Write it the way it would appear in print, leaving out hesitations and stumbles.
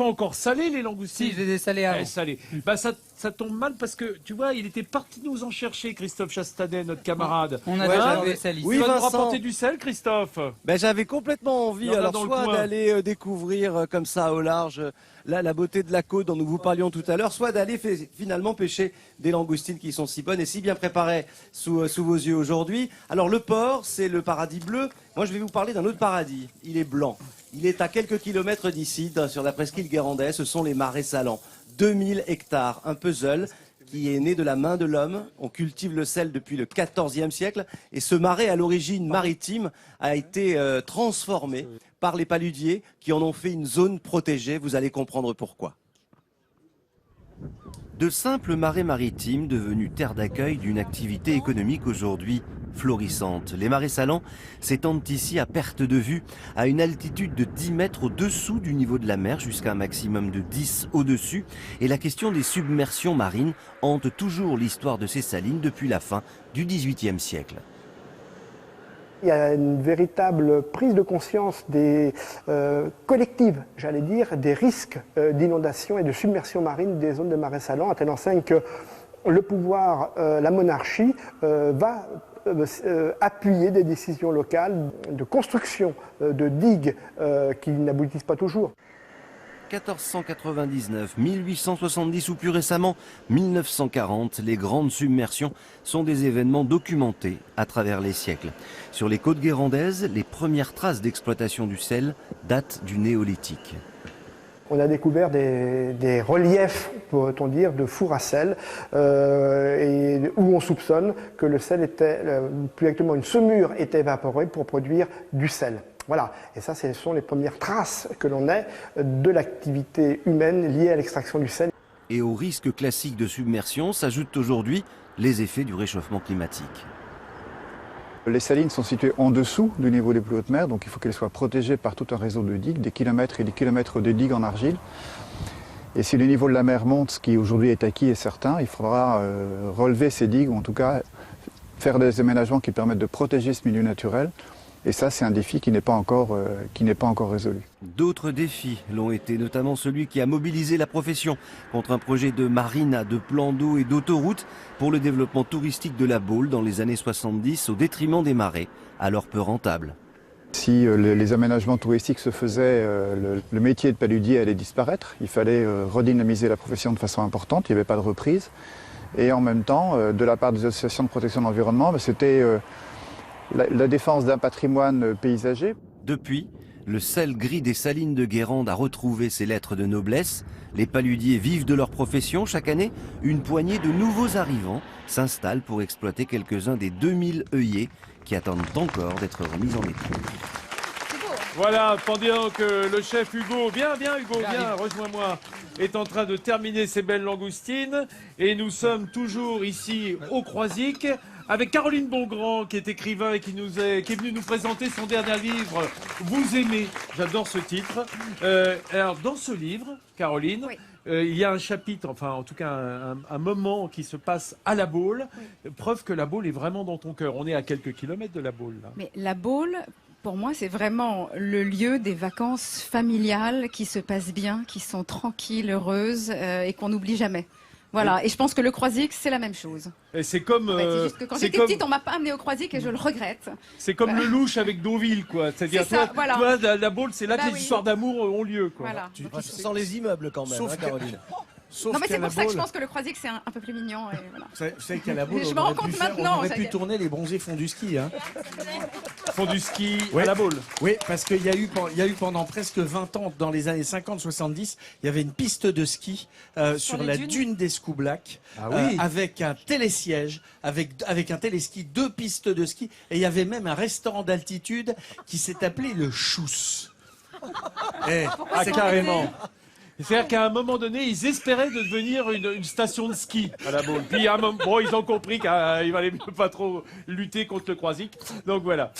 pas encore salées, les langoustines? Si, je les ai salées avant. Salées. Bah, ça tombe mal parce que, tu vois, il était parti nous en chercher, Christophe Chastanet, notre camarade. On a Ouais, déjà j'avais- des salices. Oui, Tu vas nous Vincent. rapporter du sel, Christophe? Ben, j'avais complètement envie, Il y en a alors dans le soit coin. d'aller découvrir comme ça au large la beauté de la côte dont nous vous parlions tout à l'heure, soit d'aller finalement pêcher des langoustines qui sont si bonnes et si bien préparées sous vos yeux aujourd'hui. Alors le port, c'est le paradis bleu. Moi, je vais vous parler d'un autre paradis. Il est blanc. Il est à quelques kilomètres d'ici, sur la presqu'île guérandaise. Ce sont les marais salants. 2000 hectares, un puzzle qui est né de la main de l'homme. On cultive le sel depuis le XIVe siècle. Et ce marais, à l'origine maritime, a été transformé par les paludiers qui en ont fait une zone protégée. Vous allez comprendre pourquoi. De simples marais maritimes devenus terre d'accueil d'une activité économique aujourd'hui florissante. Les marais salants s'étendent ici à perte de vue, à une altitude de 10 mètres au-dessous du niveau de la mer, jusqu'à un maximum de 10 au-dessus. Et la question des submersions marines hante toujours l'histoire de ces salines depuis la fin du XVIIIe siècle. Il y a une véritable prise de conscience collective, j'allais dire, des risques d'inondation et de submersion marine des zones de marais salants, à telle enseigne que le pouvoir, la monarchie, va appuyer des décisions locales de construction de digues qui n'aboutissent pas toujours. 1499, 1870 ou plus récemment 1940, les grandes submersions sont des événements documentés à travers les siècles. Sur les côtes guérandaises, les premières traces d'exploitation du sel datent du néolithique. On a découvert des reliefs, pourrait-on dire, de fours à sel, et où on soupçonne que le sel était, plus exactement une saumure était évaporée pour produire du sel. Voilà, et ça, ce sont les premières traces que l'on ait de l'activité humaine liée à l'extraction du sel. Et aux risques classiques de submersion s'ajoutent aujourd'hui les effets du réchauffement climatique. Les salines sont situées en dessous du niveau des plus hautes mers, donc il faut qu'elles soient protégées par tout un réseau de digues, des kilomètres et des kilomètres de digues en argile. Et si le niveau de la mer monte, ce qui aujourd'hui est acquis et certain, il faudra relever ces digues, ou en tout cas faire des aménagements qui permettent de protéger ce milieu naturel. Et ça, c'est un défi qui n'est pas encore résolu. D'autres défis l'ont été, notamment celui qui a mobilisé la profession contre un projet de marina, de plans d'eau et d'autoroute pour le développement touristique de la Baule dans les années 70 au détriment des marais, alors peu rentables. Si les aménagements touristiques se faisaient, le métier de paludier allait disparaître. Il fallait redynamiser la profession de façon importante, il n'y avait pas de reprise. Et en même temps, de la part des associations de protection de l'environnement, c'était la défense d'un patrimoine paysager. Depuis, le sel gris des salines de Guérande a retrouvé ses lettres de noblesse. Les paludiers vivent de leur profession. Chaque année, une poignée de nouveaux arrivants s'installent pour exploiter quelques-uns des 2000 œillets qui attendent encore d'être remis en épreuve. Voilà, pendant que le chef Hugo, viens Hugo, viens, rejoins-moi, est en train de terminer ses belles langoustines. Et nous sommes toujours ici au Croisic avec Caroline Bongrand, qui est écrivain et qui est venue nous présenter son dernier livre, Vous aimez. J'adore ce titre. Alors, dans ce livre, Caroline, oui. Il y a un chapitre, enfin en tout cas un moment qui se passe à la Baule. Oui. Preuve que la Baule est vraiment dans ton cœur. On est à quelques kilomètres de la Baule, là. Mais la Baule, pour moi, c'est vraiment le lieu des vacances familiales qui se passent bien, qui sont tranquilles, heureuses et qu'on n'oublie jamais. Voilà, et je pense que le Croisic, c'est la même chose. Et c'est comme. C'est juste que quand j'étais petite, on m'a pas amené au Croisic et je le regrette. C'est comme le louche avec Deauville, quoi. C'est-à-dire, toi, la Baule, c'est là que les histoires d'amour ont lieu, quoi. Voilà. Sans les immeubles quand même, Sauf Caroline. Non, mais c'est pour ça que je pense que le Croisic, c'est un peu plus mignon. Et voilà. Vous savez qu'à la Baule, Je me rends compte maintenant. on aurait pu tourner les bronzés font du ski. Hein. Font du ski Ouais. à la Baule. Oui, parce qu'il y a eu pendant presque 20 ans, dans les années 50-70, il y avait une piste de ski sur la dune d'Escoublac, avec un télésiège, avec un téléski, 2 pistes de ski, et il y avait même un restaurant d'altitude qui s'est appelé le Chousse. Carrément. C'est-à-dire qu'à un moment donné, ils espéraient de devenir une station de ski à la Baule. Puis à un moment, bon, ils ont compris qu'il valait mieux pas trop lutter contre le Croisic. Donc voilà.